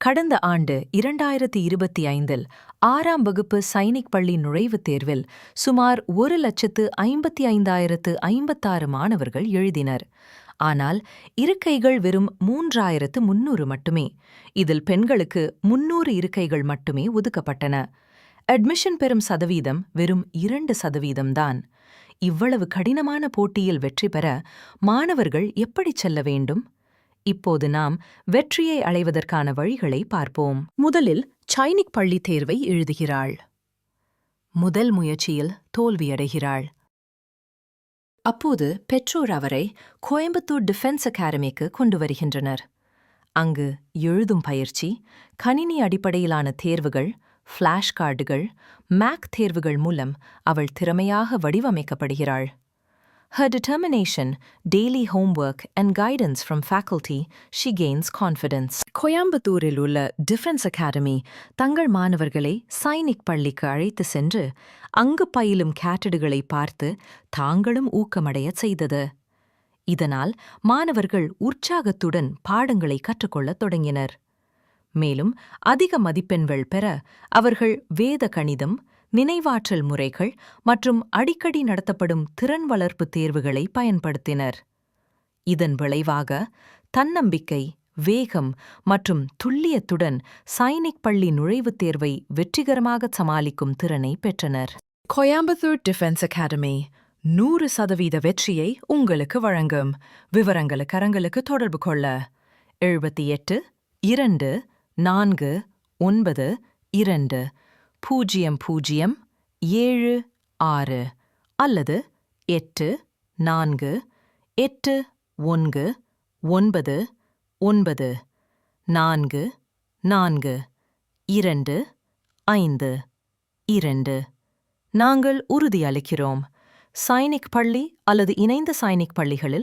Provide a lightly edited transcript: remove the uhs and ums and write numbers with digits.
கடந்த ஆண்டு 2025 6ஆம் வகுப்பு சைனிக் பள்ளி நுழைவுத் தேர்வில் சுமார் 1,55,056 மாணவர்கள் எழுதினர். ஆனால் இருக்கைகள் வெறும் 3,300 மட்டுமே. இதில் பெண்களுக்கு 300 இருக்கைகள் மட்டுமே ஒதுக்கப்பட்டன. அட்மிஷன் பெறும் சதவீதம் வெறும் 2% தான். இவ்வளவு கடினமான போட்டியில் வெற்றி பெற மாணவர்கள் எப்படி செல்ல வேண்டும்? இப்போது நாம் வெற்றியை அடைவதற்கான வழிகளை பார்ப்போம். முதலில் சைனிக் பள்ளி தேர்வை எழுதுகிறாள். முதல் முயற்சியில் தோல்வியடைகிறாள். அப்போது பெற்றோர் அவரை கோயம்புத்தூர் டிஃபென்ஸ் அகாடமிக்கு கொண்டு வருகின்றனர். அங்கு எழுதும் பயிற்சி, கணினி அடிப்படையிலான தேர்வுகள், ஃபிளாஷ் கார்டுகள், மேக் தேர்வுகள் மூலம் அவள் திறமையாக வடிவமைக்கப்படுகிறாள். Her determination, daily homework and guidance from faculty, she gains confidence. கோயம்புத்தூரில் உள்ள டிஃபென்ஸ் அகாடமி தங்கள் மாணவர்களை சைனிக் பள்ளிக்கு அழைத்து சென்று அங்கு பயிலும் கேடட்டுகளை பார்த்து தாங்களும் ஊக்கமடையச் செய்தது. இதனால் மாணவர்கள் உற்சாகத்துடன் பாடங்களை கற்றுக்கொள்ளத் தொடங்கினர். மேலும் அதிக மதிப்பெண்கள் பெற அவர்கள் வேத கணிதம், நினைவாற்றல் முறைகள் மற்றும் அடிக்கடி நடத்தப்படும் திறன் வளர்ப்பு தேர்வுகளை பயன்படுத்தினர். இதன் விளைவாக தன்னம்பிக்கை, வேகம் மற்றும் துல்லியத்துடன் சைனிக் பள்ளி நுழைவுத் தேர்வை வெற்றிகரமாக சமாளிக்கும் திறனை பெற்றனர். கோயம்புத்தூர் டிஃபென்ஸ் அகாடமி 100% வெற்றியை உங்களுக்கு வழங்கும். விவரங்களுக்கு தொடர்பு கொள்ள 78 2 4 9 2 00 76 அல்லது 8 4 8 1 9 9 4 4 2 5 2. நாங்கள் உறுதியளிக்கிறோம். சைனிக் பள்ளி அல்லது இணைந்த சைனிக் பள்ளிகளில்